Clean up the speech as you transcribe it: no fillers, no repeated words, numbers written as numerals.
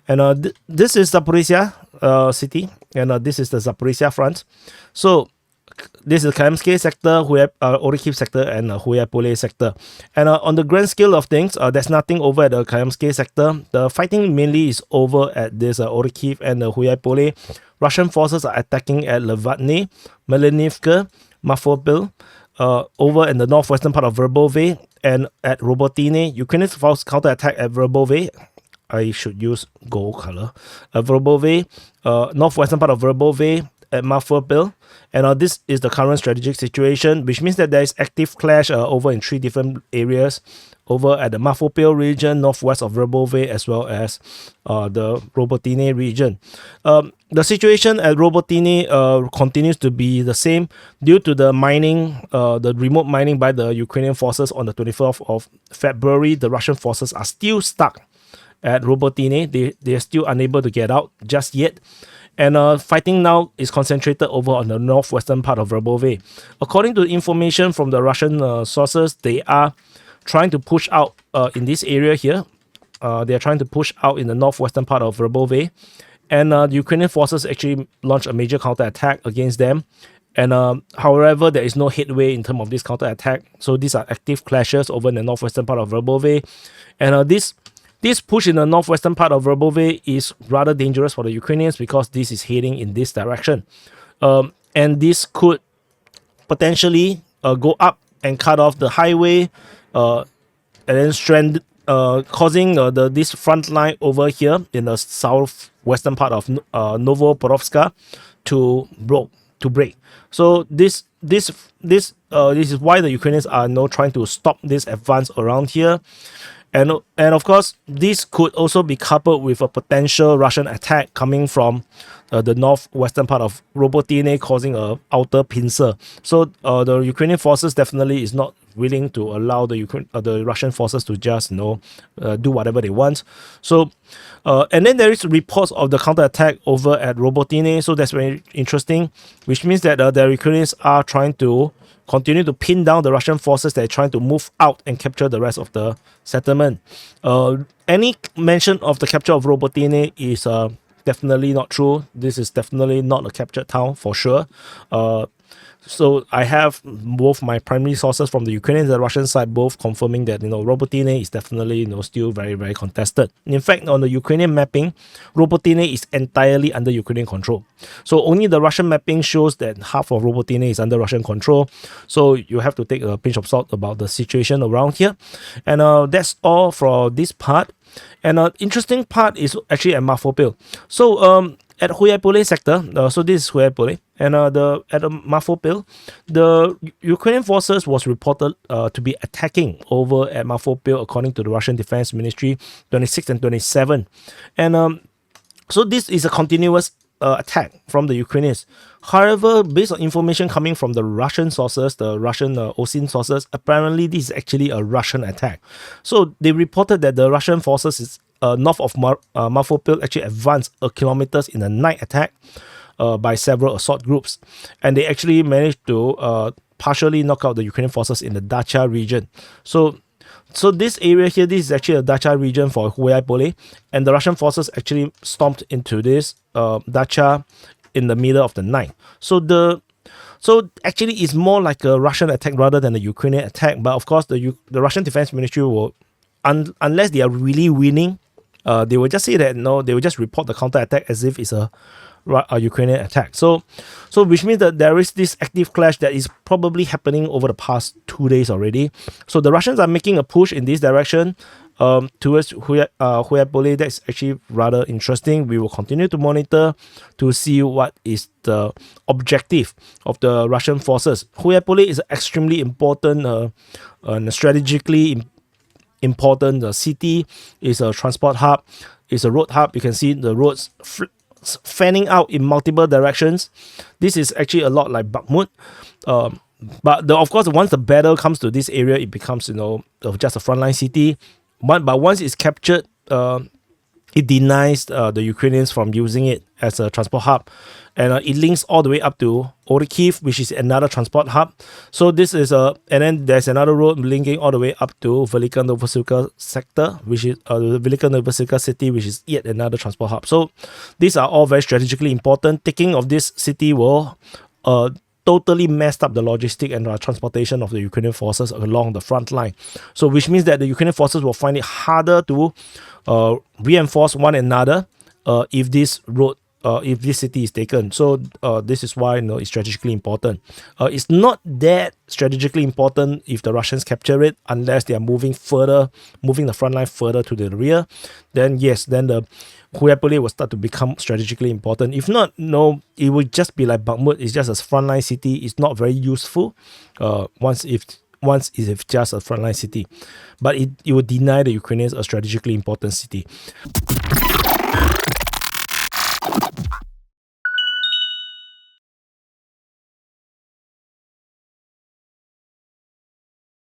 And this is Zaporizhzhia city, and this is the Zaporizhzhia front. So this is Kayamsky sector, Orikhiv sector, and Huliaipole sector. And on the grand scale of things, there's nothing over at the Kayamsky sector. The fighting mainly is over at this Orikhiv and Huliaipole. Russian forces are attacking at Levatny, Melenivka, Mafopil, over in the northwestern part of Verbove, and at Robotine. Ukrainian forces counterattack at Verbove. I should use gold color. Verbove, northwestern part of Verbove, at Mafopil. And this is the current strategic situation, which means that there is active clash over in 3 different areas, over at the Mafopil region, northwest of Verbove, as well as the Robotine region. The situation at Robotine continues to be the same due to the mining, the remote mining by the Ukrainian forces on the 24th of February. The Russian forces are still stuck at Robotine. They are still unable to get out just yet. And fighting now is concentrated over on the northwestern part of Verbove. According to information from the Russian sources, they are trying to push out in this area here. They are trying to push out in the northwestern part of Verbove. And the Ukrainian forces actually launched a major counterattack against them. And however, there is no headway in terms of this counterattack. So these are active clashes over in the northwestern part of Verbove. And this push in the northwestern part of Verbove is rather dangerous for the Ukrainians because this is heading in this direction. And this could potentially go up and cut off the highway and then causing this front line over here in the southwestern part of Novoporovska to break. So this is why the Ukrainians are now trying to stop this advance around here. And of course, this could also be coupled with a potential Russian attack coming from the northwestern part of Robotine, causing a outer pincer. So the Ukrainian forces definitely is not willing to allow the Russian forces to just do whatever they want. So and then there is reports of the counterattack over at Robotine. So that's very interesting, which means that the Ukrainians are trying to continue to pin down the Russian forces that are trying to move out and capture the rest of the settlement. Any mention of the capture of Robotine is definitely not true. This is definitely not a captured town for sure. So I have both my primary sources from the Ukrainian and the Russian side both confirming that Robotine is definitely still very, very contested. In fact, on the Ukrainian mapping, Robotine is entirely under Ukrainian control. So only the Russian mapping shows that half of Robotine is under Russian control. So you have to take a pinch of salt about the situation around here. And that's all for this part. And interesting part is actually at Mafopil. So at Huliaipole sector, so this is Huliaipole, and at the Mafopil, the Ukrainian forces was reported to be attacking over at Mafopil, according to the Russian Defense Ministry, 26 and 27. And so this is a continuous attack from the Ukrainians. However, based on information coming from the Russian sources, the Russian OSIN sources, apparently this is actually a Russian attack. So they reported that the Russian forces is north of Mafopil actually advanced kilometers in a night attack by several assault groups. And they actually managed to partially knock out the Ukrainian forces in the Dacha region. So this area here, this is actually a Dacha region for Huliaipole, and the Russian forces actually stomped into this Dacha in the middle of the night. So actually it's more like a Russian attack rather than a Ukrainian attack. But of course, the Russian Defense Ministry will, unless they are really winning, they will just say that they will just report the counterattack as if it's a Ukrainian attack. So which means that there is this active clash that is probably happening over the past 2 days already. So the Russians are making a push in this direction towards Huliaipole. That's actually rather interesting. We will continue to monitor to see what is the objective of the Russian forces. Huliaipole is an extremely important and strategically important city. Is a transport hub, is a road hub. You can see the roads fanning out in multiple directions. This is actually a lot like Bakhmut. But of course, once the battle comes to this area, it becomes just a frontline city. But once it's captured, it denies the Ukrainians from using it as a transport hub, and it links all the way up to Orikhiv, which is another transport hub. So this is and then there's another road linking all the way up to Velika Novosilka sector, which is the Velika Novosilka city, which is yet another transport hub. So these are all very strategically important. Taking of this city will totally messed up the logistic and transportation of the Ukrainian forces along the front line. So which means that the Ukrainian forces will find it harder to reinforce one another if this city is taken. So this is why it's strategically important. It's not that strategically important if the Russians capture it, unless they are moving the front line further to the rear. Then yes, then the Huliaipole will start to become strategically important. If not, no, it will just be like Bakhmut. It's just a frontline city. It's not very useful once it's just a frontline city. But it will deny the Ukrainians a strategically important city.